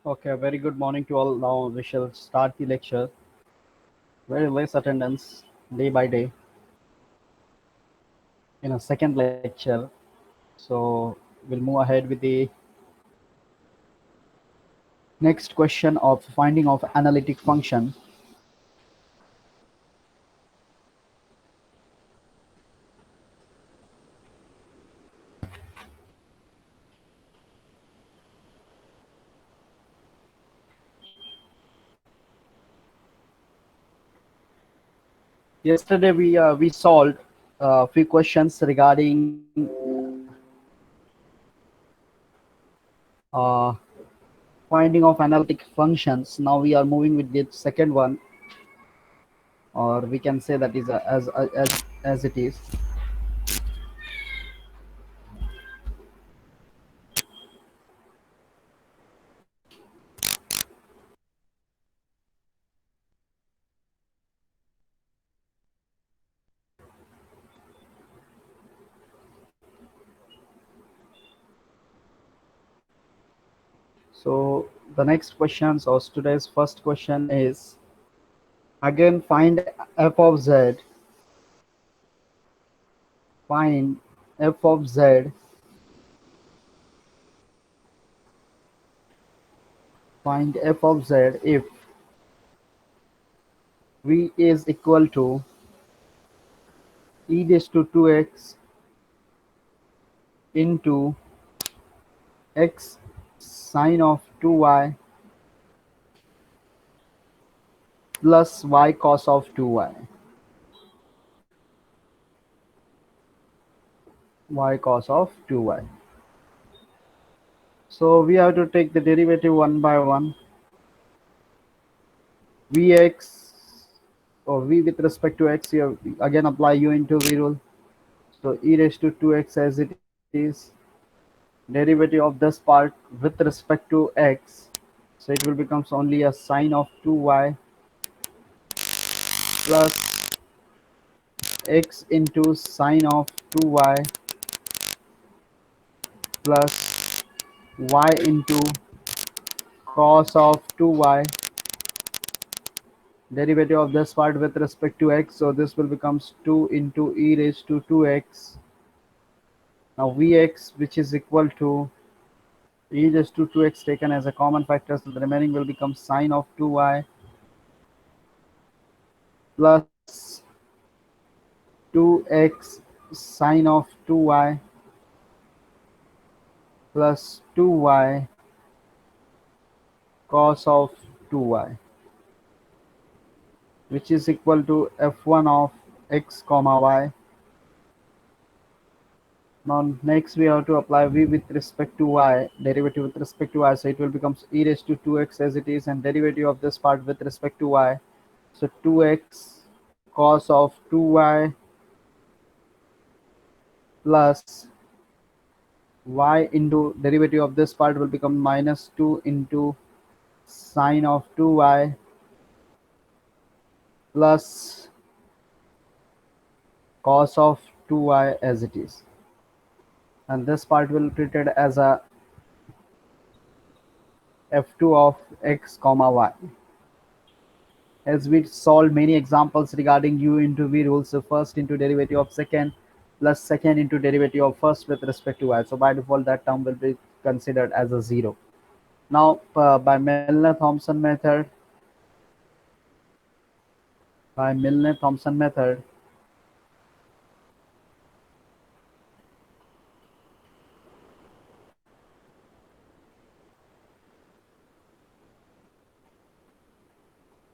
Okay, very good morning to all. Now we shall start the lecture. Very less attendance day by day in a second lecture. So we'll move ahead with the next question of finding of analytic function. Yesterday we solved a few questions regarding uh, finding of analytic functions. Now we are moving with the second one, or we can say that is as it is. So the next question, or today's first question is again find f of z, find f of z, find f of z if v is equal to e raised to 2x into x sine of 2y plus y cos of 2y, y cos of 2y. So we have to take the derivative one by one. Vx or v with respect to x, here again apply u into v rule. So e raised to 2x as it is, derivative of this part with respect to x, so it will becomes only a sine of 2y plus x into sine of 2y plus y into cos of 2y, derivative of this part with respect to x, so this will becomes 2 into e raised to 2x. Now vx, which is equal to e raised to 2x taken as a common factor, so the remaining will become sine of 2y plus 2x sine of 2y plus 2y cos of 2y, which is equal to f1 of x comma y. Now next we have to apply v with respect to y, derivative with respect to y, so it will becomes e raised to 2x as it is, and derivative of this part with respect to y, so 2x cos of 2y plus y into derivative of this part will become minus 2 into sine of 2y plus cos of 2y as it is, and this part will be treated as a f2 of x comma y. As we solved many examples regarding u into v rules, so first into derivative of second plus second into derivative of first with respect to y, so by default that term will be considered as a zero. Now by Milne-Thomson method,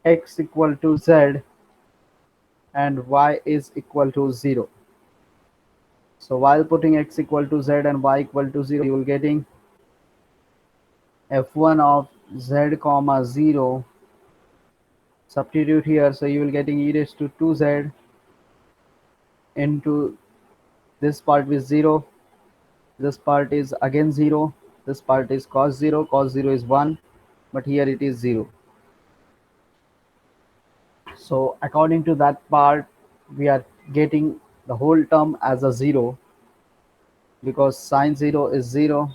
x equal to z and y is equal to 0. So while putting x equal to z and y equal to 0, you will getting f1 of z comma 0. Substitute here, so you will getting e raised to 2z into this part with 0. This part is again 0. This part is cos 0. Cos 0 is 1, but here it is 0. So according to that part, we are getting the whole term as a 0 because sine 0 is 0,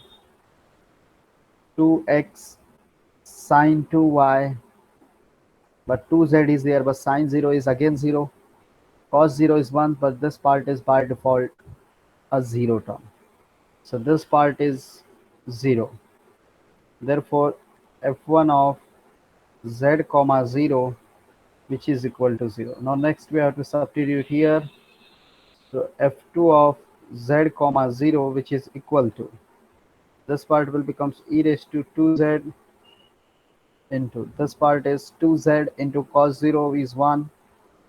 2x sine 2y, but 2z is there, but sine 0 is again 0, cos 0 is 1, but this part is by default a 0 term. So this part is 0. Therefore, f1 of z comma 0, which is equal to 0. Now next we have to substitute here. So f2 of z comma 0, which is equal to, this part will becomes e raised to 2z into, this part is 2z into cos 0 is 1.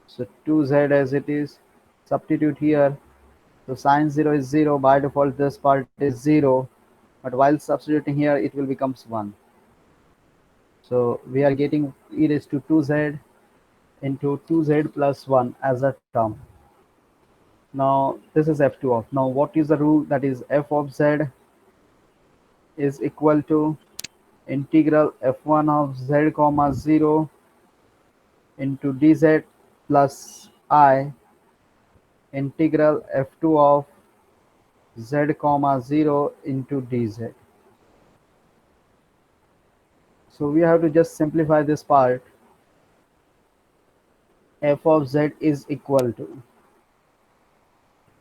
So 2z as it is, substitute here. So sine 0 is 0, by default this part is 0, but while substituting here it will becomes 1. So we are getting e raised to 2z into 2z plus 1 as a term. Now this is f2 of, now what is the rule, that is f of z is equal to integral f1 of z comma 0 into dz plus I integral f2 of z comma 0 into dz. So we have to just simplify this part. F of z is equal to,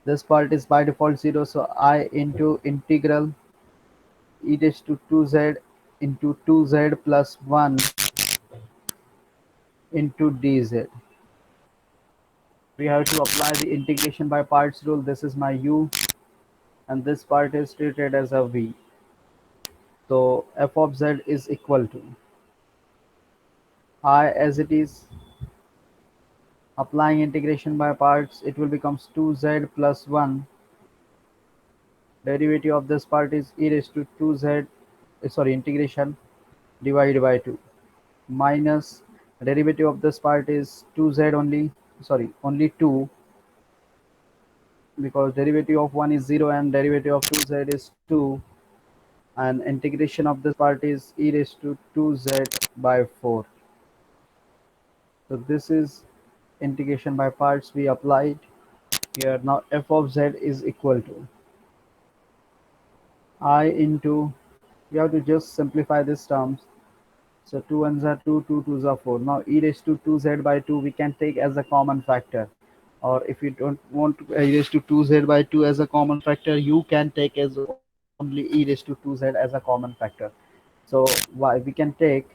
this part is by default 0, so I into integral e raised to 2z into 2z plus 1 into dz. We have to apply the integration by parts rule. This is my u, and this part is treated as a v. So f of z is equal to I as it is. Applying integration by parts, it will becomes 2z plus 1. Derivative of this part is e raised to 2z, sorry, integration divided by 2, minus derivative of this part is 2z only, sorry, only 2, because derivative of 1 is 0 and derivative of 2z is 2, and integration of this part is e raised to 2z by 4. So this is integration by parts we applied here. Now f of z is equal to I into, we have to just simplify these terms. So 2 ones are 2, 2 twos are 4. Now e raised to 2z by 2 we can take as a common factor. Or if you don't want e raised to 2z by 2 as a common factor, you can take as only e raised to 2z as a common factor. So why we can take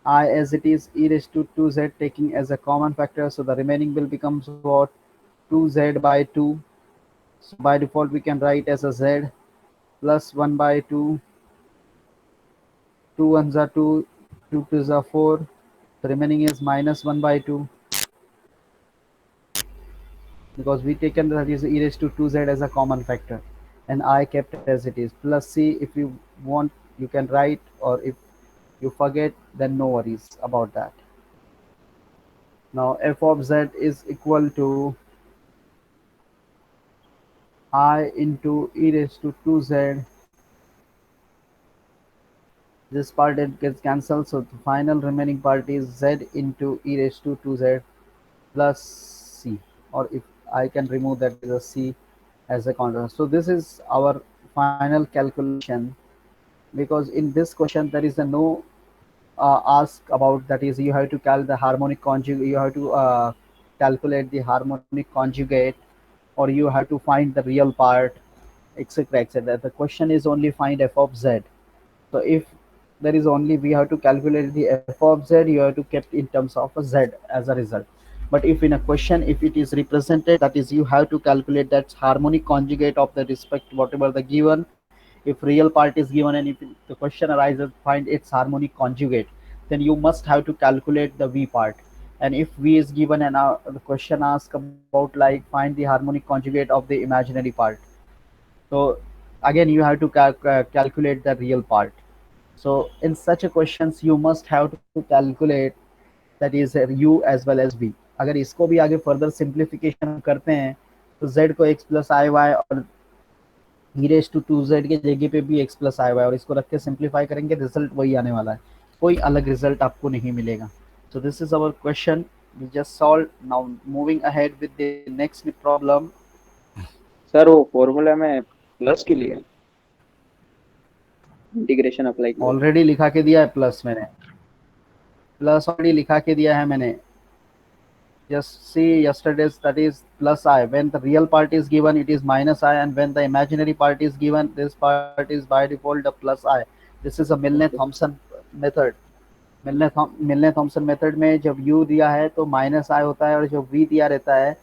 I as it is e raised to 2z taking as a common factor. So the remaining will becomes what? 2z by 2. So by default we can write as a z plus 1 by 2. 2 ones are 2, 2 twos are 4. The remaining is minus 1 by 2, because we taken that is e raised to 2z as a common factor, and I kept as it is, plus c. If you want you can write, or if you forget then no worries about that. Now f of z is equal to I into e raised to 2z. This part it gets cancelled, so the final remaining part is z into e raised to 2z plus c, or if I can remove that as a c as a constant. So this is our final calculation, because in this question there is a no ask about, that is you have to calculate the harmonic conjugate, you have to calculate the harmonic conjugate, or you have to find the real part, etc, etc. The question is only find f of z. So if there is only, we have to calculate the f of z, you have to keep in terms of a z as a result. But if in a question, if it is represented, that is you have to calculate that harmonic conjugate of the respect whatever the given. If real part is given and if the question arises find its harmonic conjugate, then you must have to calculate the v part. And if v is given and the question asks about like find the harmonic conjugate of the imaginary part, so again you have to calculate the real part. So in such a questions you must have to calculate, that is u as well as v. अगर इसको भी आगे further simplification हम करते हैं तो z को x plus आई Y और e रेस टू 2z के जगह पे भी x प्लस आई वाई, और इसको रख के सिंप्लीफाई करेंगे, रिजल्ट वही आने वाला है, कोई अलग रिजल्ट आपको नहीं मिलेगा. So this is our question we just solved. Now moving ahead with the next problem. Sir वो फॉर्मूला में प्लस के लिए इंटीग्रेशन अप्लाई किया। ऑलरेडी लिखा के दिया है प्लस, मैंने प्लस ऑलरेडी लिखा के दिया है मैंने. Just see yesterday's, that is plus I. When the real part is given, it is minus I, and when the imaginary part is given, this part is by default the plus I. This is a Milne okay. Thompson method. मिलने Thomson method में जब u दिया है तो minus आई होता है, और जब v दिया रहता है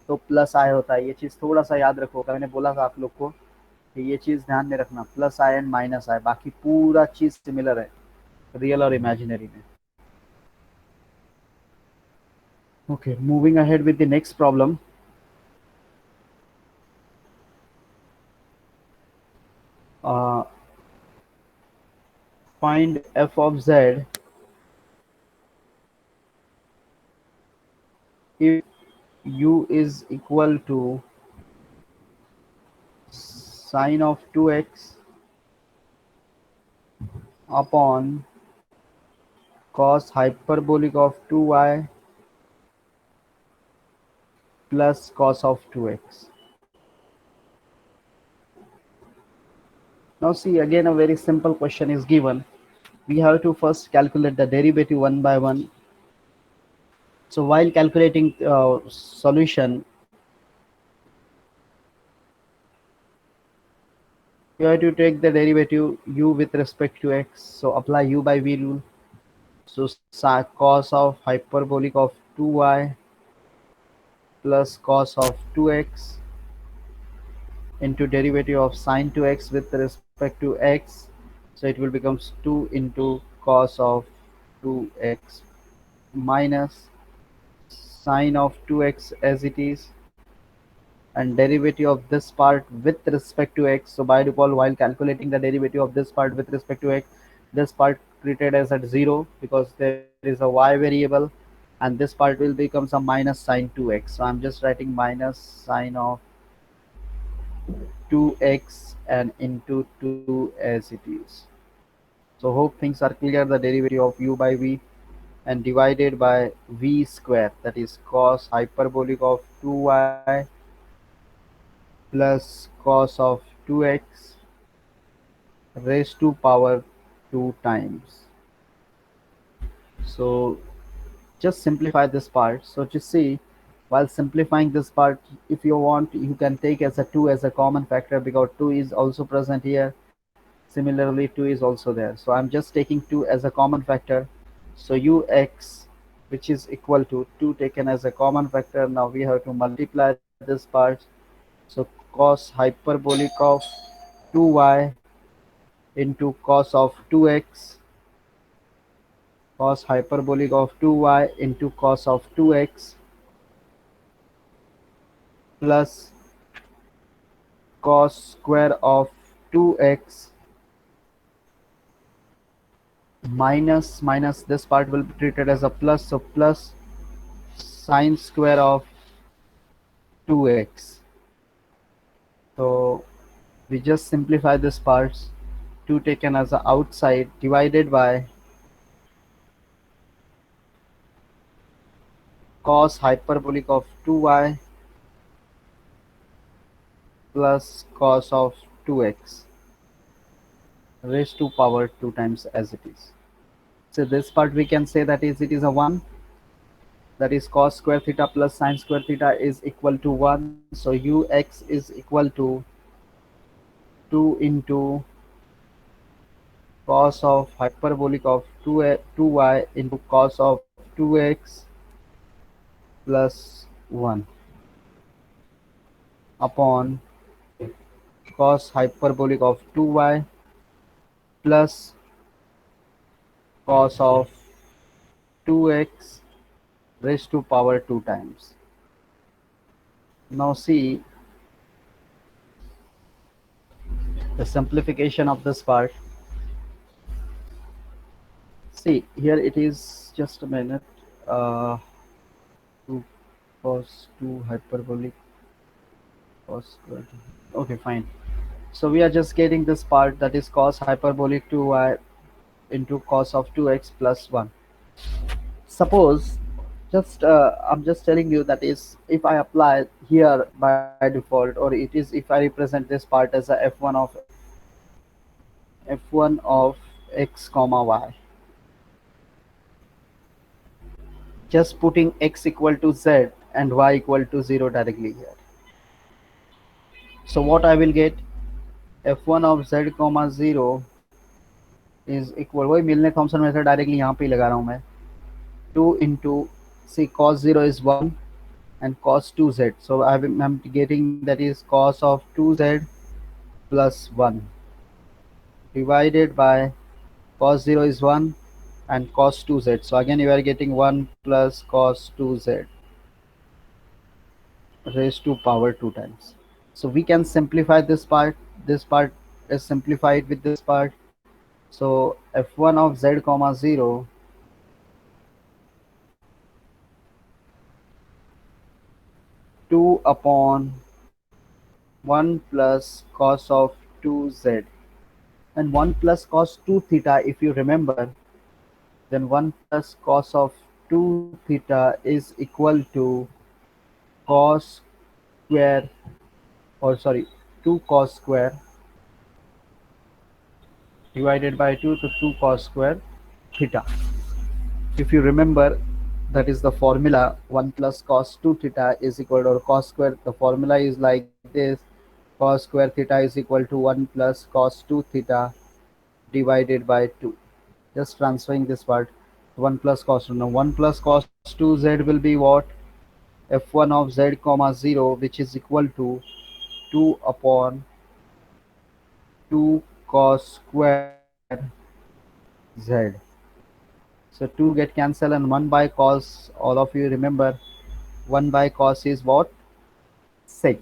तो प्लस आई होता है. ये चीज़ थोड़ा सा याद रखो, मैंने बोला था आप लोग को कि ये चीज़ ध्यान में रखना, प्लस आई एंड माइनस आई, बाकी पूरा चीज़ सिमिलर है रियल और इमेजिनरी में. Okay, moving ahead with the next problem. Uh, find f of z if u is equal to sine of 2x upon cos hyperbolic of 2y plus cos of 2x. Now see, again a very simple question is given. We have to first calculate the derivative one by one. So while calculating solution, you have to take the derivative u with respect to x. So apply u by v rule. So cos of hyperbolic of 2y plus cos of 2x into derivative of sine 2x with respect to x. So it will become 2 into cos of 2x minus sine of 2x as it is, and derivative of this part with respect to x. So by default, while calculating the derivative of this part with respect to x, this part treated as at 0 because there is a y variable, and this part will become some minus sine 2x. So I'm just writing minus sine of 2x and into 2 as it is. So hope things are clear. The derivative of u by v and divided by v square, that is cos hyperbolic of 2y plus cos of 2x raised to power 2 times. So just simplify this part. So just see, while simplifying this part, if you want, you can take as a 2 as a common factor because 2 is also present here. Similarly, 2 is also there. So I'm just taking 2 as a common factor. So ux, which is equal to 2 taken as a common factor. Now we have to multiply this part. So cos hyperbolic of 2y into cos of 2x, cos hyperbolic of 2y into cos of 2x plus cos square of 2x minus this part will be treated as a plus, so plus sine square of 2x. So we just simplify this parts, 2 taken as a outside divided by cos hyperbolic of 2y plus cos of 2x raised to power 2 times as it is. So this part we can say that is it is a 1, that is cos square theta plus sine square theta is equal to 1. So ux is equal to 2 into cos of hyperbolic of 2y into cos of 2x plus 1 upon cos hyperbolic of 2y plus cos of 2x raised to power 2 times. Now see the simplification of this part. See here it is, just a minute, 2 cos 2 hyperbolic cos square. Okay, fine. So we are just getting this part, that is cos hyperbolic 2y into cos of 2x plus 1. Suppose, just I'm just telling you, that is if I apply here by default, or it is if I represent this part as a f1 of f1 of x comma y. Just putting x equal to z and y equal to 0 directly here. So what I will get, f1 of z comma 0 is equal, वही मिलने Thomson method directly यहाँ पे ही लगा रहा हूँ मैं, 2 into, see cos 0 is 1 and cos 2z, so I'm getting that is cos of 2z plus 1 divided by cos 0 is 1 and cos 2z, so again you are getting 1 plus cos 2z raised to power 2 times. So we can simplify this part is simplified with this part. So f1 of z comma 0 2 upon 1 plus cos of 2z, and 1 plus cos 2 theta, if you remember, then 1 plus cos of 2 theta is equal to cos square, or sorry, 2 cos square divided by 2, to 2 cos square theta. If you remember, that is the formula, 1 plus cos 2 theta is equal to, or cos square, the formula is like this, cos square theta is equal to 1 plus cos 2 theta divided by 2. Just transferring this part, 1 plus cos 2. Now 1 plus cos 2z will be what? f1 of z comma 0, which is equal to 2 upon 2 cos square z. So 2 get cancelled and 1 by cos, all of you remember, 1 by cos is what? Sec.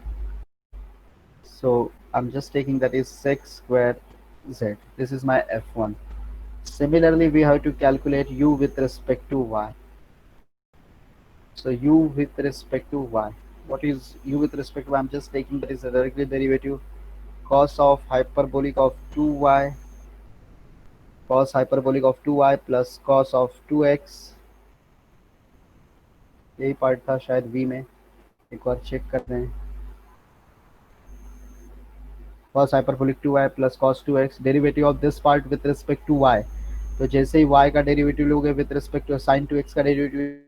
So I'm just taking that is sec square z. This is my f1. Similarly, we have to calculate u with respect to y. So u with respect to y. What is u with respect to y? I'm just taking that is a directly derivative, cos of hyperbolic of 2y, cos hyperbolic of 2y plus cos of 2x. यही part था शायद v में, एक बार check करते हैं. Cos hyperbolic 2y plus cos 2x, derivative of this part with respect to y. तो जैसे ही y का डेरिवेटिव लोगे with respect to sin 2x का derivative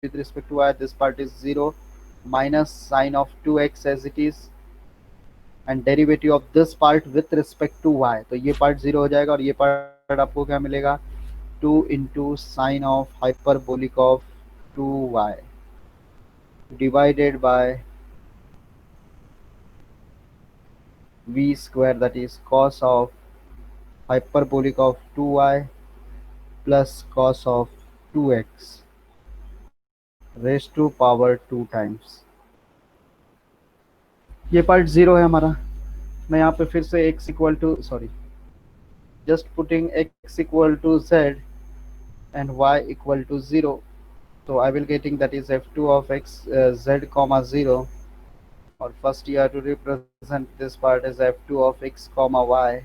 with respect to y, this part is 0 minus sin of 2x as it is, and derivative of this part with respect to y, तो ये part 0 हो जाएगा और ये part आपको क्या मिलेगा, 2 into sin of hyperbolic of 2y divided by v square, that is cos of hyperbolic of 2y plus cos of 2x raised to power 2 times. ये पार्ट 0 है हमारा. मैं यहाँ पे फिर से x equal to, sorry, just putting x equal to z and y equal to 0. So I will getting that is f2 of x z comma 0, or first you have to represent this part as f2 of x comma y,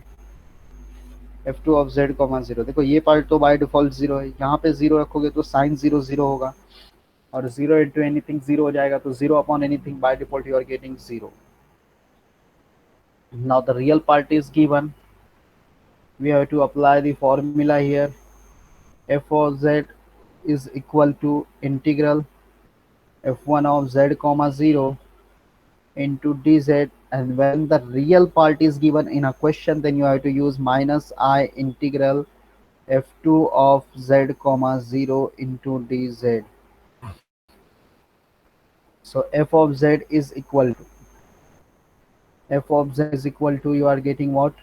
f2 of z comma 0. देखो ये part तो by default 0 है, यहाँ पे 0 रखोगे तो sign 0 0 होगा, और 0 into anything 0 हो जाएगा, तो 0 upon anything by default you are getting 0. Now the real part is given. We have to apply the formula here. F of z is equal to integral f1 of z comma 0 into dz, and when the real part is given in a question, then you have to use minus I integral f2 of z comma 0 into dz. So f of z is equal to, you are getting what,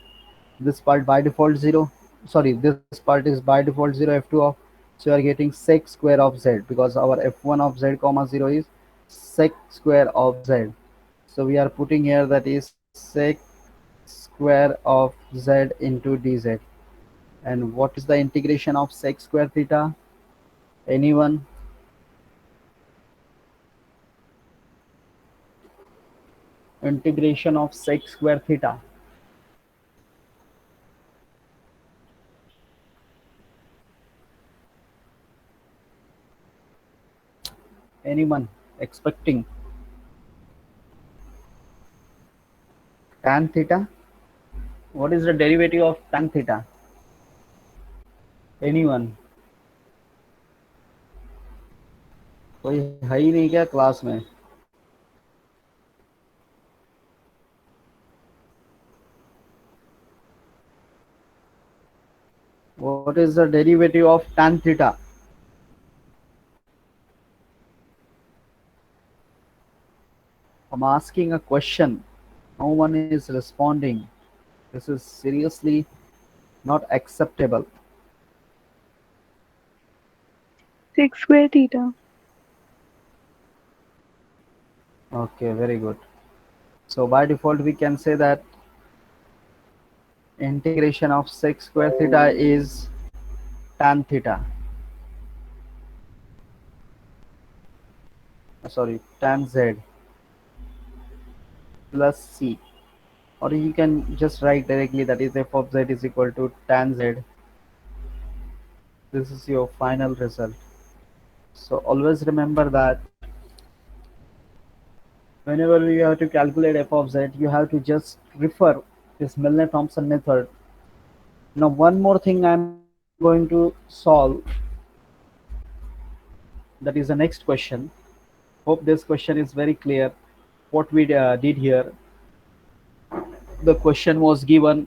this part by default 0, sorry, this part is by default 0, f2 of, so you are getting sec square of z, because our f1 of z comma 0 is sec square of z. So we are putting here that is sec square of z into dz. And what is the integration of sec square theta? Anyone? Integration of sec square theta. Anyone expecting? Tan theta? What is the derivative of tan theta? Anyone? कोई है ही नहीं क्या class में? What is the derivative of tan theta? I'm asking a question. No one is responding. This is seriously not acceptable. 6 square theta. Okay, very good. So by default, we can say that integration of sec square theta is tan theta. Sorry, tan z plus c. Or you can just write directly that is f of z is equal to tan z. This is your final result. So always remember that whenever you have to calculate f of z, you have to just refer this Milne-Thomson method. Now one more thing I'm going to solve, that is the next question. Hope this question is very clear. What we did here, the question was given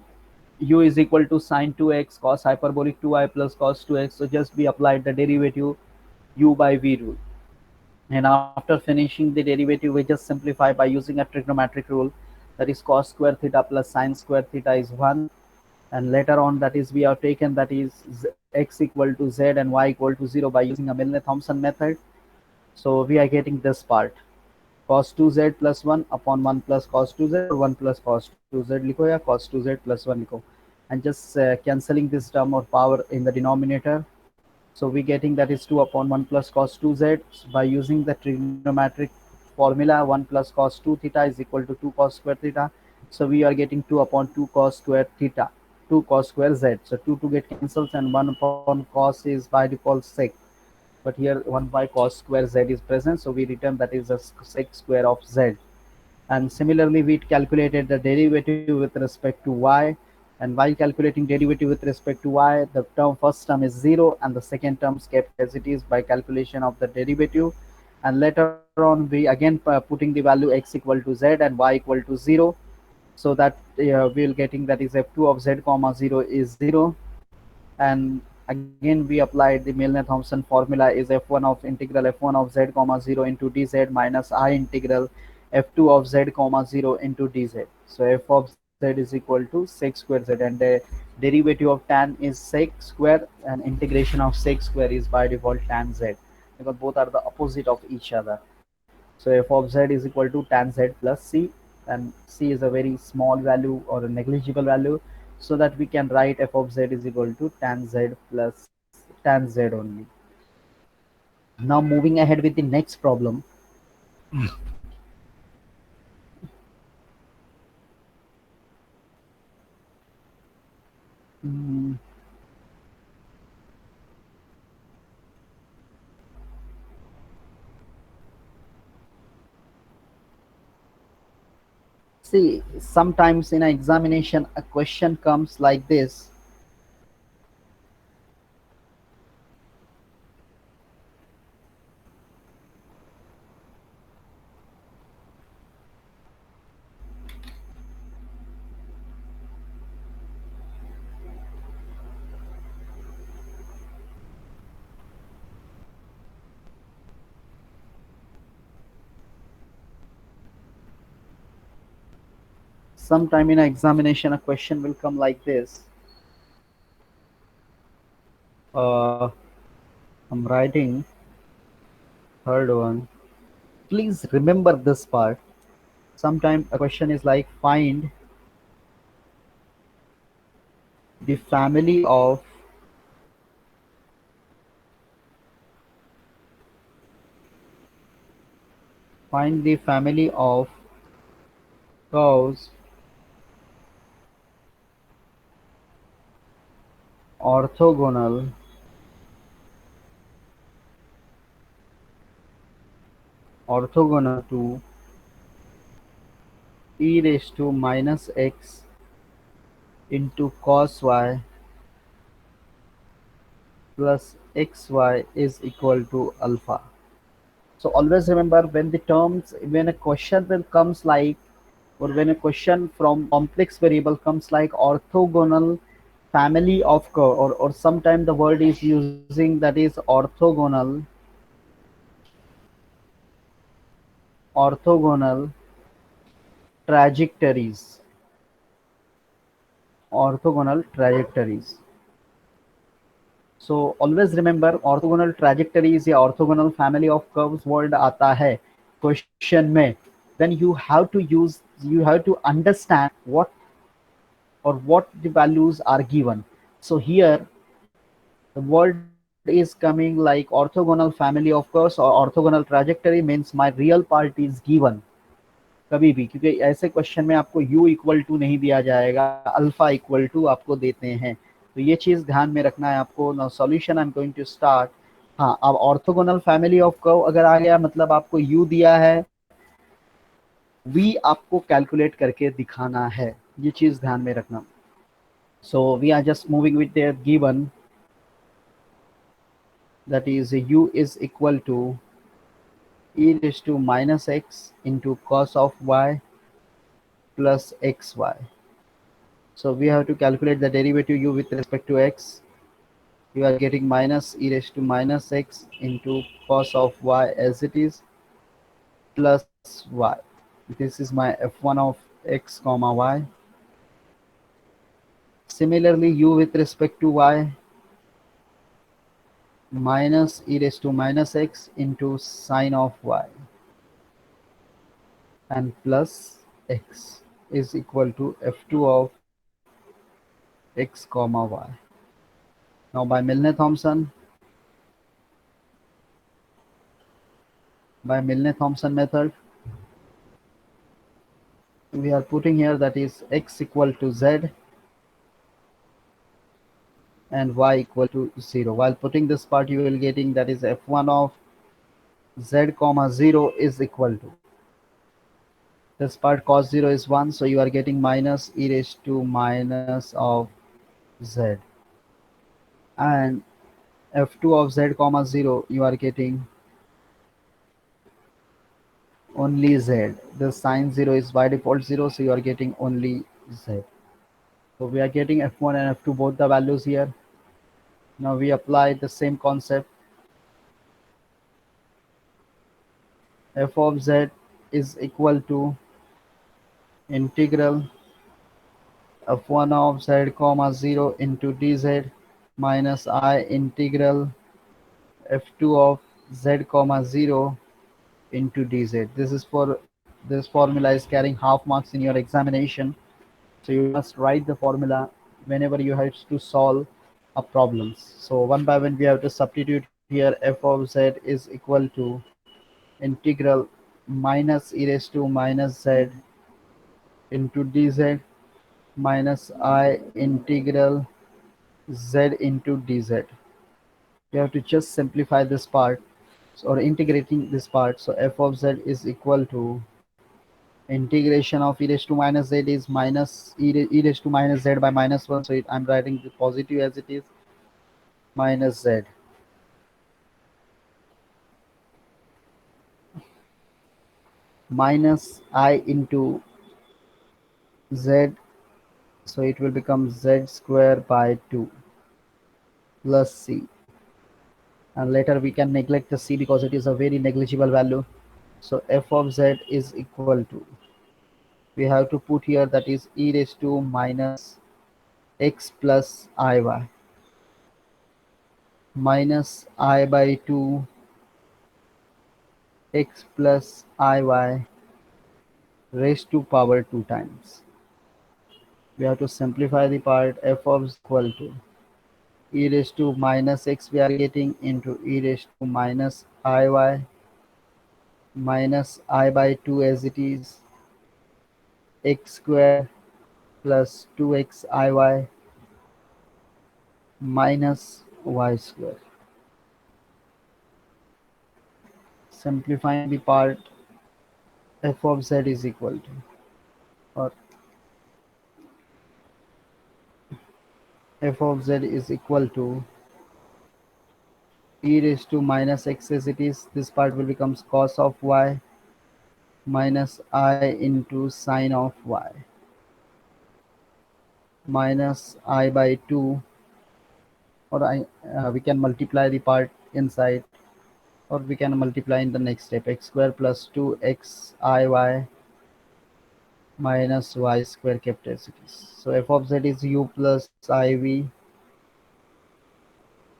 u is equal to sine 2x cos hyperbolic 2i plus cos 2x. So just we applied the derivative u by v rule. And after finishing the derivative, we just simplify by using a trigonometric rule, that is cos square theta plus sine square theta is 1. And later on, that is we have taken that is x equal to z and y equal to 0 by using a Milne-Thomson method. So we are getting this part, cos 2z plus 1 upon 1 plus cos 2z, or 1 plus cos 2z लिखो या cos 2z plus 1 लिखो, and just cancelling this term of power in the denominator. So we getting that is 2 upon 1 plus cos 2z. By using the trigonometric formula, 1 plus cos 2 theta is equal to 2 cos square theta. So we are getting 2 upon 2 cos square theta, 2 cos square z. So 2 get cancels, and 1 upon cos is by default sec. But here 1 by cos square z is present, so we return that is a sec square of z. And similarly, we calculated the derivative with respect to y. And while calculating derivative with respect to y, the term first term is 0 and the second term is kept as it is by calculation of the derivative. And later on, we again putting the value x equal to z and y equal to 0. So that we'll getting that is f2 of z comma 0 is 0. And again we applied the Milne-Thomson formula is f1 of integral f1 of z comma 0 into dz minus I integral f2 of z comma 0 into dz. So f of z is equal to sec square z, and the derivative of tan is sec square, and integration of sec square is by default tan z, because both are the opposite of each other. So f of z is equal to tan z plus c, and c is a very small value or a negligible value, so that we can write f of z is equal to tan z plus tan z only. Now moving ahead with the next problem. Mm, See, sometimes in an examination, a question comes like this. Sometime in an examination, a question will come like this. Uh, I'm writing third one. Please remember this part. Sometimes a question is like the family of find the family of curves orthogonal to e raised to minus x into cos y plus xy is equal to alpha. So always remember, when a question will comes like, or when a question from complex variable comes like orthogonal family of curve, or sometimes the word is using that is orthogonal trajectories, orthogonal trajectories. So always remember, orthogonal trajectories या orthogonal family of curves word आता है question में, then you have to understand what the values are given. So here the word is coming like orthogonal family of curves or orthogonal trajectory means my real part is given. कभी भी, क्योंकि ऐसे question में आपको u equal to नहीं दिया जाएगा, alpha equal to आपको देते हैं, तो ये चीज ध्यान में रखना है आपको. Now solution I am going to start. हाँ, अब ऑर्थोगोनल फैमिली ऑफ कर्व अगर आ गया, मतलब आपको u दिया है, v आपको कैलकुलेट करके दिखाना है, ये चीज ध्यान में रखना. So we are just moving with the given, that is u is equal to e raised to minus x into cos of y plus xy. So we have to calculate the derivative u with respect to x. You are getting minus e raised to minus x into cos of y as it is plus y. This is my f1 of x comma y. Similarly, u with respect to y, minus e raised to minus x into sine of y and plus x is equal to f2 of x comma y. Now by Milne-Thomson method, we are putting here that is x equal to z and y equal to 0. While putting this part, you will getting that is f1 of z comma 0 is equal to, this part cos 0 is 1, so you are getting minus e raised to minus of z, and f2 of z comma 0 you are getting only z. The sine 0 is by default 0, so you are getting only z. So we are getting f1 and f2 both the values here. Now we apply the same concept. F of z is equal to integral f1 of z comma 0 into dz minus I integral f2 of z comma 0 into dz. This formula is carrying half marks in your examination, so you must write the formula whenever you have to solve a problems. So one by one we have to substitute here. F of z is equal to integral minus e raised to minus z into dz minus I integral z into dz. You have to just simplify this part, or integrating this part. So f of z is equal to integration of e raised to minus z is minus e raised to minus z by minus 1, so I'm writing the positive as it is, minus z minus I into z, so it will become z square by 2 plus c, and later we can neglect the c because it is a very negligible value. So f of z is equal to, we have to put here that is e raised to minus x plus iy minus I by 2 x plus iy raised to power 2 times. We have to simplify the part. F of z equal to e raised to minus x we are getting into e raised to minus iy minus I by 2 as it is x square plus 2x iy minus y square. Simplifying the part, f of z is equal to, or f of z is equal to e raised to minus x as it is. This part will becomes cos of y minus I into sine of y minus I by 2, or we can multiply the part inside, or we can multiply in the next step, x square plus 2x iy minus y square kept as it is. So f of z is u plus iv,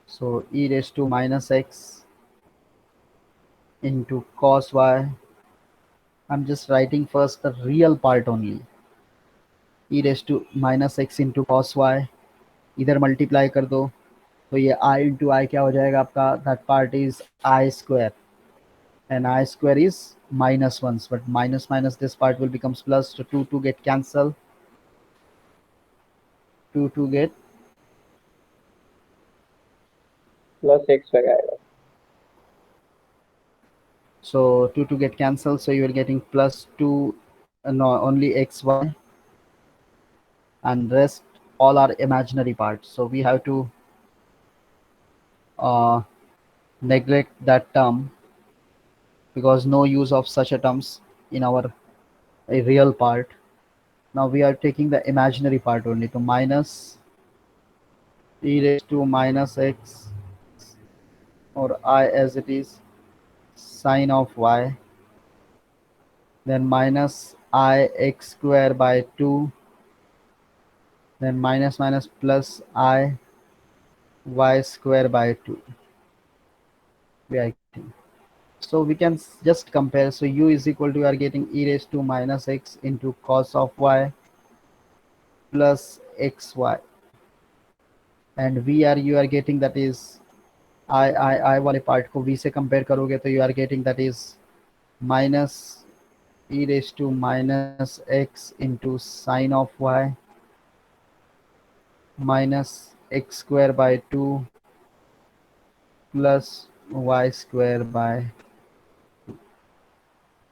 so e raised to minus x into cos y. I'm just writing first the real part only, e raised to minus x into cos y, इधर multiply कर दो तो ये i into आई क्या हो जाएगा आपका, that part is I square, and I square is minus ones, but minus minus this part will becomes plus, so 2 get cancel, 2 get, plus x आएगा. so 2 get cancel, so you are getting plus 2, no, only xy, and rest all are imaginary parts, so we have to uh, neglect that term, because no use of such a terms in our a real part. Now we are taking the imaginary part only, to minus e raised to minus x, or I as it is, sine of y, then minus I x square by 2, then minus minus plus I y square by 2. We are getting. So we can just compare. So u is equal to, we are getting e raised to minus x into cos of y plus xy, and v are, you are getting that is I वाले part को v से compare करोगे तो you are getting that is minus e raised to minus x into sine of y minus x square by 2 plus y square by 2.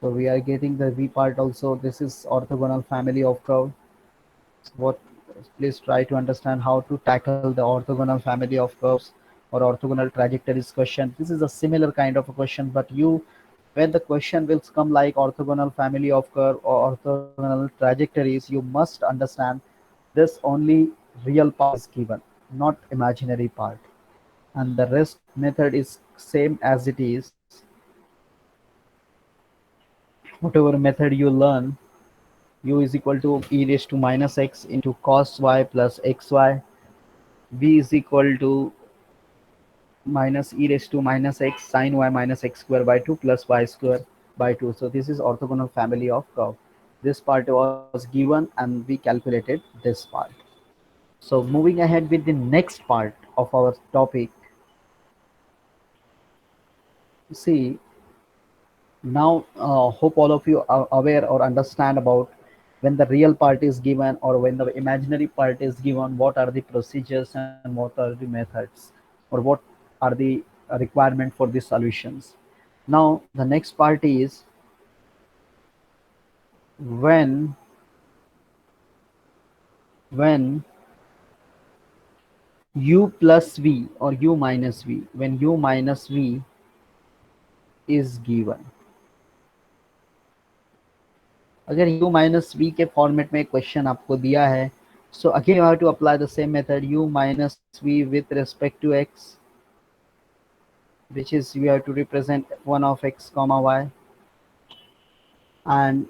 So we are getting the v part also. This is orthogonal family of curve. What, please try to understand how to tackle the orthogonal family of curves or orthogonal trajectories question. This is a similar kind of a question, but you, when the question will come like orthogonal family of curve or orthogonal trajectories, you must understand this only real part is given, not imaginary part, and the rest method is same as it is. Whatever method you learn, u is equal to e raised to minus x into cos y plus xy, v is equal to minus e raised to minus x sine y minus x square by 2 plus y square by 2. So this is orthogonal family of curve. This part was given and we calculated this part. So moving ahead with the next part of our topic, see, now hope all of you are aware or understand about when the real part is given or when the imaginary part is given, what are the procedures and what are the methods, or what are the requirement for the solutions. Now the next part is when when u plus v or u minus v, when u minus v is given. अगर u minus v के format में question आपको दिया है, so again you have to apply the same method, u minus v with respect to x, which is you have to represent f1 of x comma y, and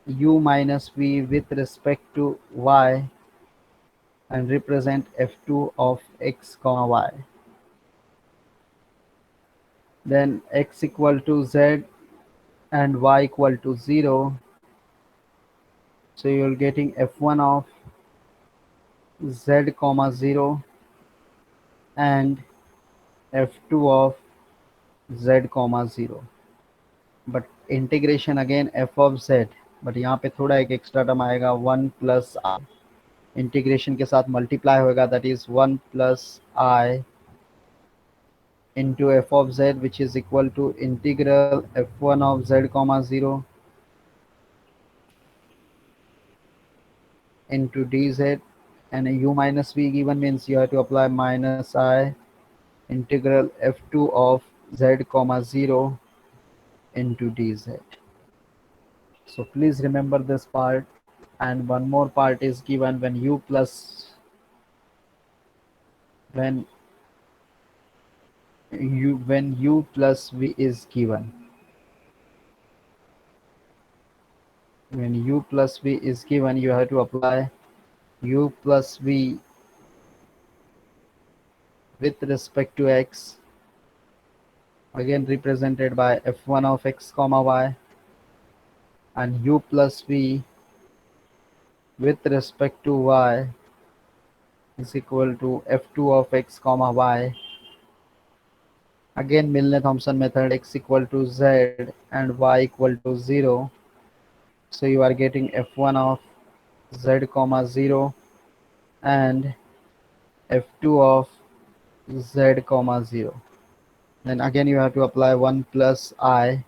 u minus v with respect to y and represent f2 of x comma y. Then x equal to z and y equal to 0, so you're getting f1 of z comma 0 and f2 of z comma 0. But integration again f of z, but यहाँ पे थोड़ा एक extra term आएगा 1 plus आई, integration के साथ multiply होगा, that is 1 plus I into f of z, which is equal to integral f1 of z comma 0 into dz and a u minus v given means you have to apply minus I integral f2 of z comma 0 into dz. So please remember this part. And one more part is given when when u plus v is given. When u plus v is given, you have to apply u plus v with respect to x, again represented by f1 of x comma y, and u plus v with respect to y is equal to f2 of x comma y. Again Milne-Thomson method, x equal to z and y equal to 0. So you are getting f1 of z comma 0 and f2 of z comma 0. Then again you have to apply 1 plus I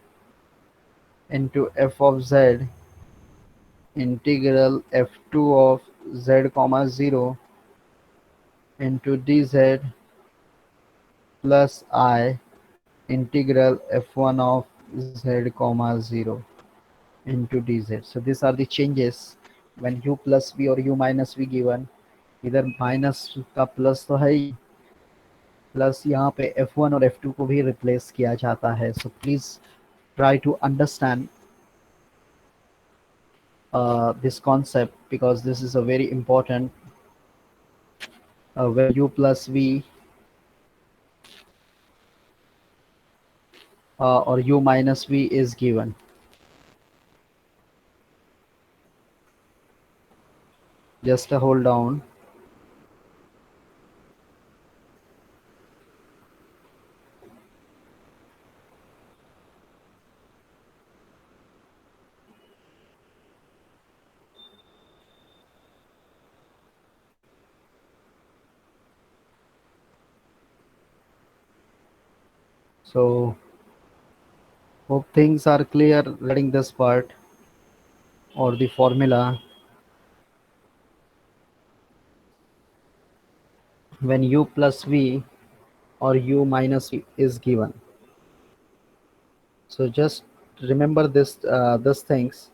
into f of z integral f2 of z comma 0 into dz plus I integral f1 of z comma 0 into dz. So these are the changes when u plus v or u minus v given. इधर minus का plus तो है ही, plus यहाँ पे f1 और f2 को भी replace किया जाता है. So please try to understand this concept, because this is a very important when u plus v or u minus v is given. Just hold down. So hope things are clear regarding this part or the formula. When u plus v or u minus v is given. So just remember these things.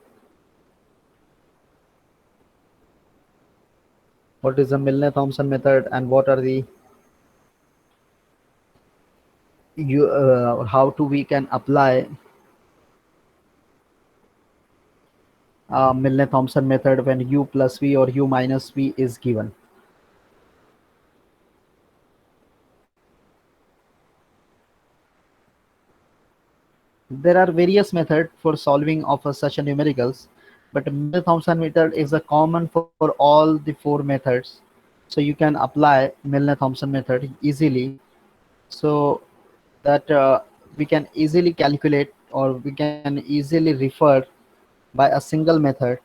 What is the Milne-Thomson method and what are the how to we can apply Milne-Thomson method when u plus v or u minus v is given. There are various methods for solving of such a numericals, but Milne-Thomson method is a common for all the four methods. So you can apply Milne-Thomson method easily, so that we can easily calculate or we can easily refer by a single method,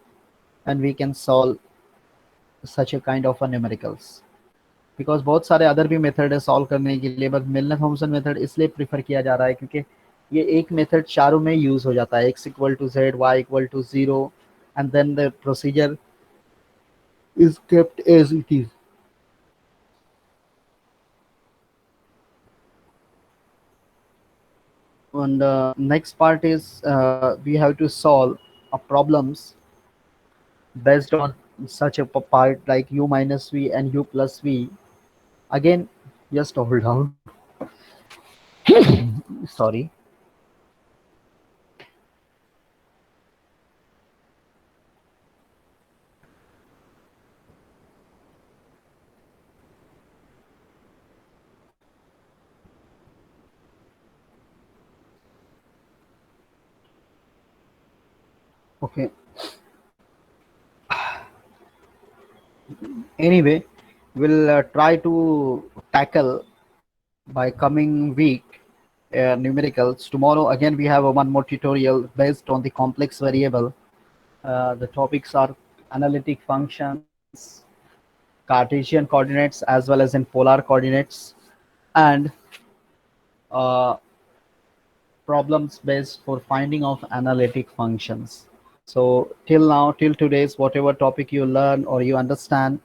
and we can solve such a kind of a numericals. Because बहुत सारे other भी method है solve करने के लिए, but मिलने Thomson method इसलिए prefer किया जा रहा है क्योंकि ये एक मेथड चारों में यूज हो जाता है, x equal to z, y equal to 0, and then the procedure is kept as it is. And next part is we have to solve problems based on such a part like u minus v and u plus v. Again, just hold down. Sorry. Okay. Anyway, we'll try to tackle by coming week numericals. Tomorrow again we have one more tutorial based on the complex variable. The topics are analytic functions, Cartesian coordinates as well as in polar coordinates, and uh, problems based for finding of analytic functions. So till now, till today's whatever topic you learn or you understand,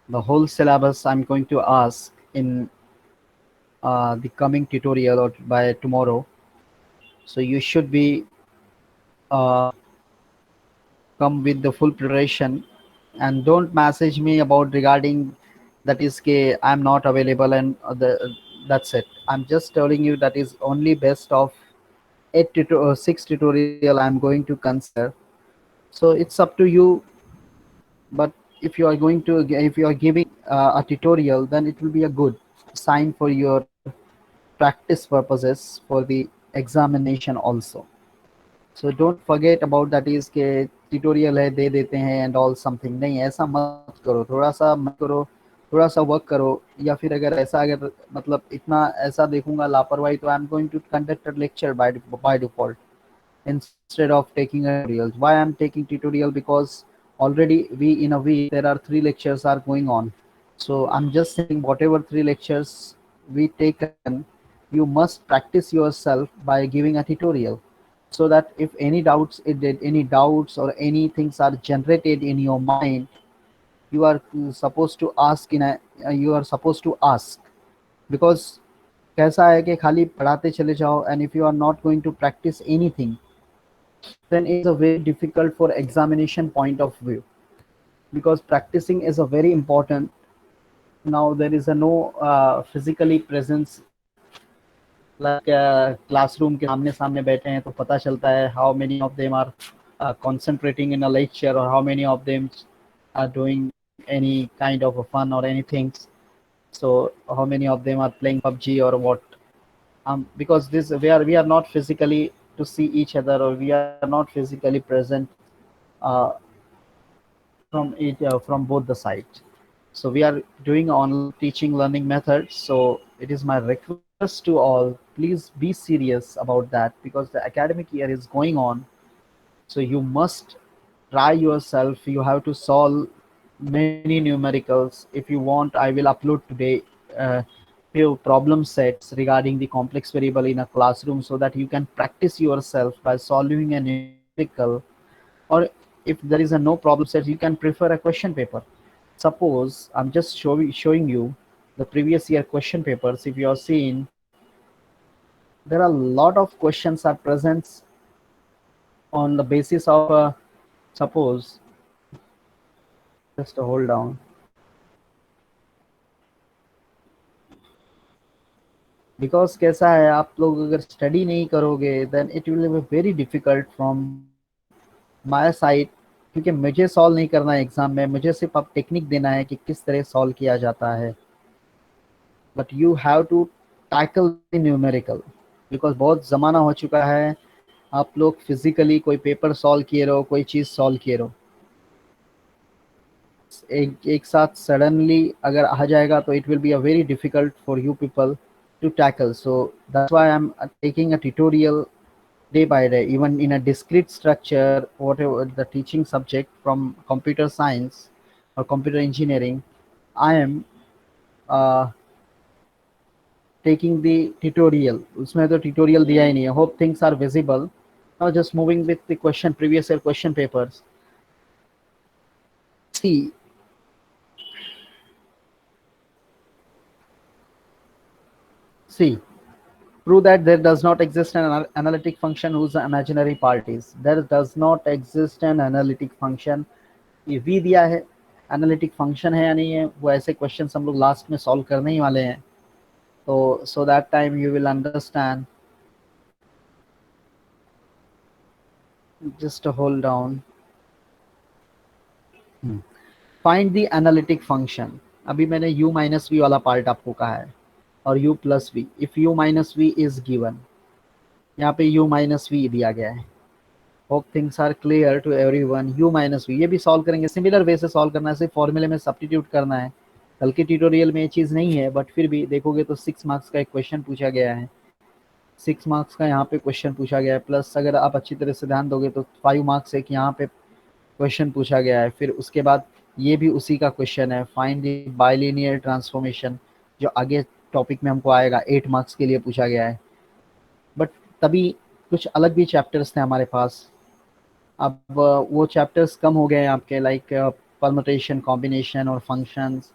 the whole syllabus I'm going to ask in the coming tutorial or by tomorrow. So you should be uh, come with the full preparation, and don't message me about regarding that is ke I'm not available and that's it. I'm just telling you that is only best of 6 tutorial I'm going to consider. So it's up to you. But if you are giving a tutorial, then it will be a good sign for your practice purposes for the examination also. So don't forget about that is के tutorial है दे देते हैं and all something, नहीं ऐसा मत करो, थोड़ा सा मत करो, थोड़ा सा वर्क करो। या फिर अगर मतलब इतना ऐसा देखूंगा लापरवाही, तो I am going to conduct a lecture by default instead of taking a tutorial. Why I'm taking tutorial? Because already we in a week there are 3 lectures are going on. So I'm just saying whatever 3 lectures we taken, you must practice yourself by giving a tutorial, so that if any doubts or any things are generated in your mind, you are supposed to ask in a you are supposed to ask. Because कैसा है कि खाली पढ़ाते चले जाओ, and if you are not going to practice anything, then it's a very difficult for examination point of view. Because practicing is a very important. Now there is a no physically presence, like classroom के सामने सामने बैठे हैं तो पता चलता है how many of them are concentrating in a lecture, or how many of them are doing any kind of a fun or anything. So how many of them are playing PUBG or what? Because this we are not physically to see each other, or we are not physically present uh, from both the sides. So we are doing online teaching learning methods. So it is my request to all, please be serious about that, because the academic year is going on. So you must try yourself. You have to solve many numericals. If you want, I will upload today few problem sets regarding the complex variable in a classroom, so that you can practice yourself by solving a numerical. Or if there is a no problem set, you can prefer a question paper. Suppose I'm just showing you the previous year question papers. If you are seeing, there are a lot of questions are present on the basis of suppose, just a hold down. Because कैसा है, आप लोग अगर study नहीं करोगे, then it will be very difficult from my side. क्योंकि मुझे solve नहीं करना है एग्जाम में, मुझे सिर्फ अब टेक्निक देना है कि किस तरह सॉल्व किया जाता है। But you have to tackle the numerical, because बहुत ज़माना हो चुका है आप लोग फिजिकली कोई पेपर सॉल्व किए रहो, कोई चीज़ सॉल्व किए रहो, एक साथ सडनली अगर आ जाएगा तो it will be a very difficult for you people to tackle. So that's why I'm taking a tutorial day by day, even in a discrete structure, whatever the teaching subject from computer science or computer engineering. I am uh, taking the tutorial. उसमें तो tutorial दिया ही नहीं है. Hope things are visible. Now just moving with the previous year question papers. See, see, prove that there does not exist an analytic function whose imaginary part is. There does not exist an analytic function. ये we दिया है, analytic function है या नहीं है, वो ऐसे questions हम लोग लास्ट में सॉल्व करने ही वाले हैं। तो so that time you will understand. Just hold down. Find the analytic function. अभी मैंने u माइनस वी वाला पार्ट आपको कहा है, और u plus v. If u minus v is given, यहाँ पे u माइनस वी दिया गया है। Hope things are clear to everyone. u minus v ये भी सॉल्व करेंगे, सिमिलर वे से सॉल्व करना है, सिर्फ फॉर्मूले में सब्स्टिट्यूट करना है। कल के ट्यूटोरियल में ये चीज़ नहीं है, बट फिर भी देखोगे तो 6 मार्क्स का एक क्वेश्चन पूछा गया है। 6 मार्क्स का यहाँ पे क्वेश्चन पूछा गया है, प्लस अगर आप अच्छी तरह से ध्यान दोगे तो 5 मार्क्स एक यहाँ पे क्वेश्चन पूछा गया है। फिर उसके बाद ये भी उसी का क्वेश्चन है, फाइंड द बाइलिनियर ट्रांसफॉर्मेशन, जो आगे टॉपिक में हमको आएगा, 8 मार्क्स के लिए पूछा गया है। बट तभी कुछ अलग भी चैप्टर्स थे हमारे पास। अब वो चैप्टर्स कम हो गए हैं आपके, लाइक परमुटेशन, कॉम्बिनेशन और फंक्शंस,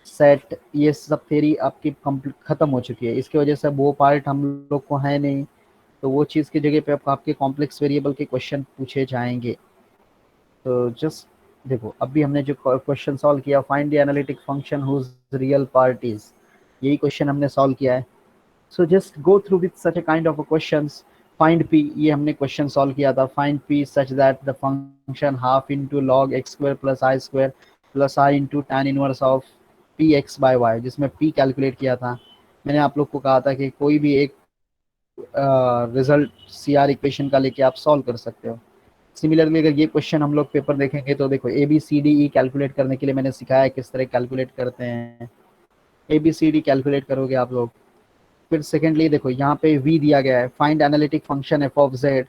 सेट, ये सब थ्योरी आपकी खत्म हो चुकी है। इसकी वजह से वो पार्ट हम लोग को है नहीं, तो वो चीज़ की जगह पे आपके कॉम्प्लेक्स वेरिएबल के क्वेश्चन पूछे जाएंगे। तो जस्ट देखो, अभी हमने जो क्वेश्चन सॉल्व किया, find the analytic function whose real part is, यही क्वेश्चन हमने सॉल्व किया है। So just go through with such a kind of a questions. Find p, ये हमने क्वेश्चन सॉल्व किया था। Find p such that the function half into log x square plus i square plus i into tan inverse of p x by y, जिसमें p calculate किया था। मैंने आप लोग को कहा था कि कोई भी एक रिजल्ट सी आर इक्वेशन का लेके आप सॉल्व कर सकते हो। सिमिलरली अगर ये क्वेश्चन हम लोग पेपर देखेंगे तो देखो A B C D E calculate करने के लिए मैंने सिखाया है किस तरह कैलकुलेट करते हैं। A B C D calculate करोगे आप लोग। फिर सेकेंडली देखो यहाँ पे v दिया गया है, find analytic function f of z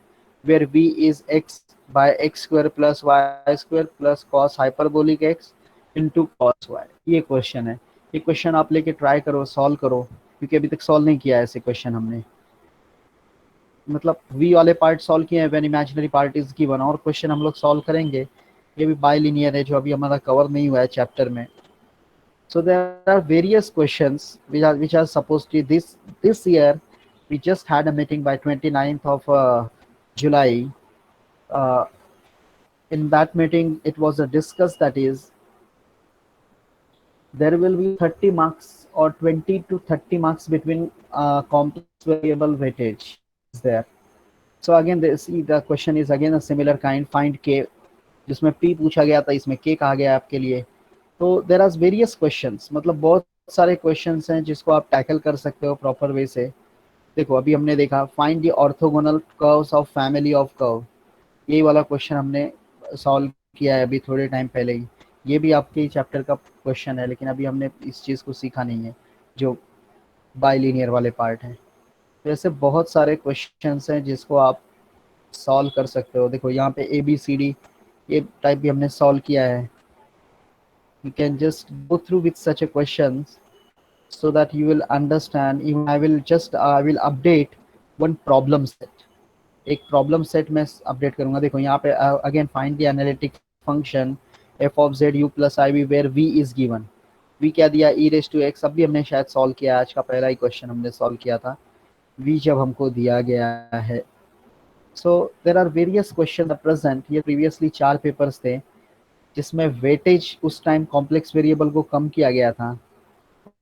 where v is x by x square plus y square plus cos hyperbolic x into cos y. ये क्वेश्चन है। ये क्वेश्चन आप लेके ट्राई करो, सॉल्व करो, क्योंकि अभी तक सॉल्व नहीं किया है ऐसे क्वेश्चन हमने। मतलब v वाले पार्ट सॉल्व किए हैं when imaginary part is given, और क्वेश्चन हम लोग सॉल्व करेंगे। ये भी बाइलिनियर है जो अभी हमारा कवर नहीं हुआ है चैप्टर में। So there are various questions which are supposed to this year. We just had a meeting by 29th of July. Uh, in that meeting, it was a discuss that is there will be 30 marks or 20 to 30 marks between complex variable weightage is there. So again, the question is again a similar kind. Find k, जिसमें p पूछा गया था, इसमें k कहा गया आपके लिए। तो देर आर वेरियस क्वेश्चंस, मतलब बहुत सारे क्वेश्चंस हैं जिसको आप टैकल कर सकते हो प्रॉपर वे से। देखो अभी हमने देखा find the orthogonal curves of family of curve, यही वाला क्वेश्चन हमने सॉल्व किया है अभी थोड़े टाइम पहले ही। ये भी आपके चैप्टर का क्वेश्चन है, लेकिन अभी हमने इस चीज़ को सीखा नहीं है जो बाइलिनियर वाले पार्ट हैं। तो ऐसे बहुत सारे क्वेश्चंस हैं जिसको आप सॉल्व कर सकते हो। देखो यहाँ पे ए बी सी डी ये टाइप भी हमने सॉल्व किया है। You can just go through with such a questions so that you will understand. Even I will update one problem set, एक प्रॉब्लम सेट में अपडेट करूंगा। देखो यहाँ पे again find the analytic function f of z u plus i v where v is given. V क्या दिया, ई raise to x, अभी हमने शायद सॉल्व किया, आज का पहला ही क्वेश्चन हमने सॉल्व किया था वी जब हमको दिया गया है। So there are various question present. ये प्रीवियसली 4 पेपर्स थे जिसमें वेटेज उस टाइम कॉम्प्लेक्स वेरिएबल को कम किया गया था,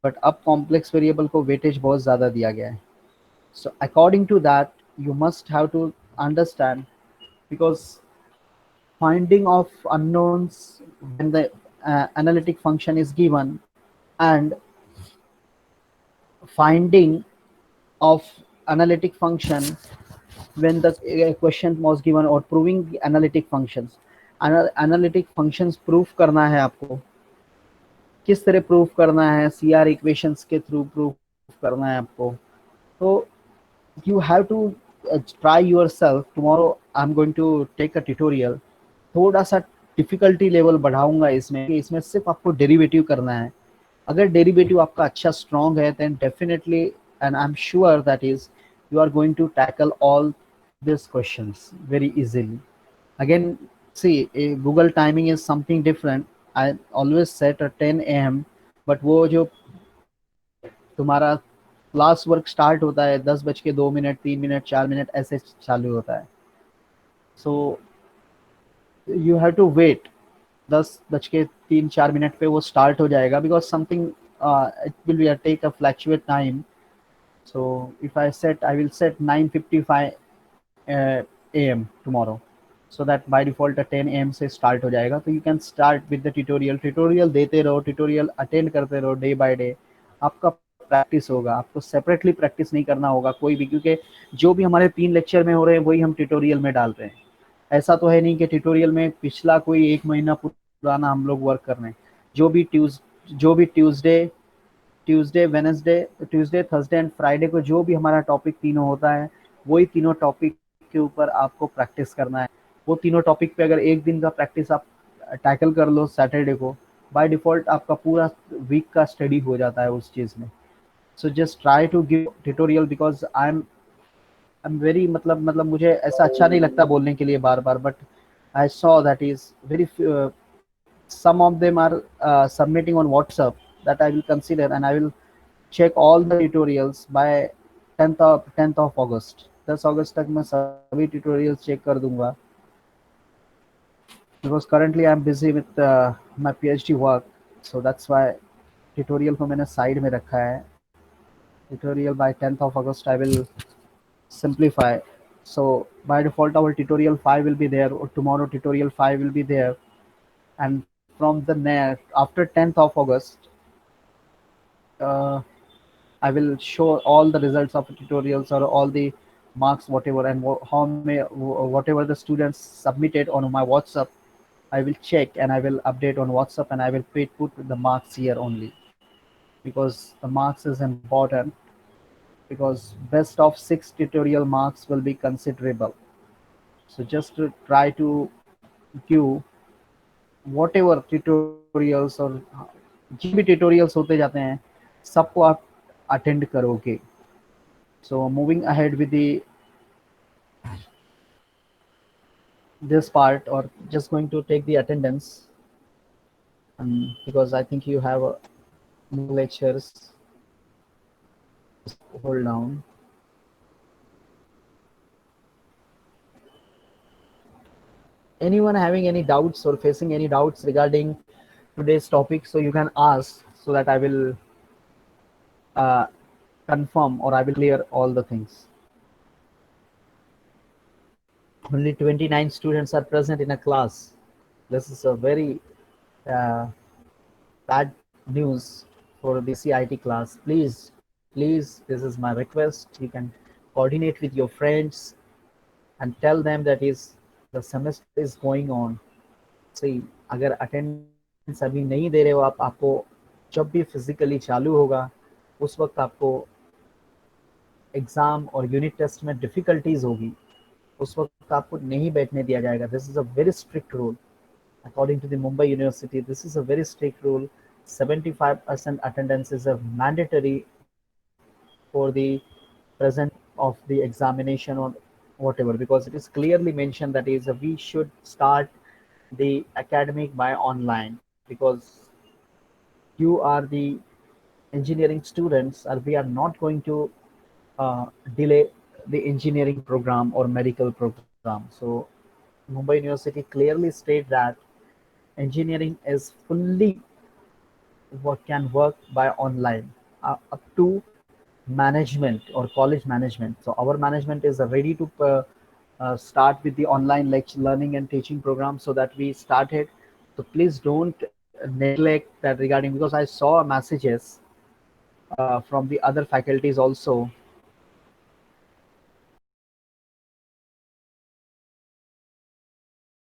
बट अब कॉम्प्लेक्स वेरिएबल को वेटेज बहुत ज़्यादा दिया गया है। So according to that you must have to understand, because finding of unknowns when the analytic function is given and finding of analytic function when the question was given or proving the analytic functions। Analytic functions proof करना है आपको, किस तरह proof करना है, C R equations के through proof करना है आपको। तो you have to try yourself. Tomorrow I am going to take a tutorial, थोड़ा सा डिफिकल्टी लेवल बढ़ाऊंगा इसमें। इसमें सिर्फ आपको डेरिवेटिव करना है। अगर डेरिवेटिव आपका अच्छा स्ट्रॉन्ग है then definitely and I am sure that is you are going to tackle all this questions very easily. Again, see, Google timing is something different. I always set a 10 a.m. but वो जो तुम्हारा class work start होता है 10:02, 3 minute, 4 minute ऐसे चालू होता है। So you have to wait, 10:03-4 पे वो स्टार्ट हो जाएगा, because something it will be take a fluctuate time. So if I set, I will set 9:55 a.m. tomorrow, so that by default 10 a.m. से start हो जाएगा। तो you can start with the tutorial देते रहो, tutorial attend करते रहो day by day. आपका practice होगा, आपको सेपरेटली प्रैक्टिस नहीं करना होगा कोई भी, क्योंकि जो भी हमारे 3 लेक्चर में हो रहे हैं वही हम ट्यूटोरियल में डाल रहे हैं। ऐसा तो है नहीं कि ट्यूटोरियल में पिछला कोई 1 महीना पुराना हम लोग वर्क कर रहे हैं। जो भी Tuesday Wednesday, Tuesday Thursday and Friday को जो भी हमारा टॉपिक तीनों होता है, वही तीनों टॉपिक के ऊपर आपको प्रैक्टिस करना है। वो तीनों टॉपिक पे अगर एक दिन का प्रैक्टिस आप टैकल कर लो सैटरडे को, बाय डिफॉल्ट आपका पूरा वीक का स्टडी हो जाता है उस चीज़ में। So just try to give tutorial, because I am very मतलब मुझे ऐसा अच्छा नहीं लगता बोलने के लिए बार बार, but I saw that is very some of them are submitting on WhatsApp, that I will consider, and I will check all the tutorials by 10th of August. 10 अगस्त तक मैं सभी tutorials check कर दूंगा, because currently I'm busy with my PhD work, so that's why tutorial को मैंने side में रखा है. Tutorial by 10th of August I will simplify. So by default our tutorial 5 will be there, or tomorrow tutorial 5 will be there, and from the net after 10th of August uh, I will show all the results of the tutorials, or all the marks whatever, and whatever the students submitted on my WhatsApp, I will check and I will update on WhatsApp, and I will put the marks here only, because the marks is important, because best of 6 tutorial marks will be considerable. So just to try to give whatever tutorials, or जितने भी tutorials होते जाते हैं सबको आप attend करोगे. So moving ahead with the this part, or just going to take the attendance, because I think you have more lectures. Hold down. Anyone having any doubts or facing any doubts regarding today's topic, so you can ask, so that I will uh, confirm, or I will clear all the things. Only 29 students are present in a class. This is a very uh, bad news for the CIT class. Please, this is my request. You can coordinate with your friends and tell them that is the semester is going on. See, अगर attendance अभी नहीं दे रहे हो आप, आपको जब भी physically चालू होगा उस वक्त आपको एग्जाम और यूनिट टेस्ट में डिफिकल्टीज होगी, उस वक्त आपको नहीं बैठने दिया जाएगा. This is a very strict rule according to the Mumbai University. This is a very strict rule. 75% attendance is a mandatory for the present of the examination or whatever, because it is clearly mentioned that is we should start the academic by online, because you are the engineering students, or we are not going to delay the engineering program or medical program. So Mumbai University clearly state that engineering is fully can work by online up to management or college management. So our management is ready to start with the online lecture learning and teaching program, so that we started. So please don't neglect that regarding, because I saw messages from the other faculties also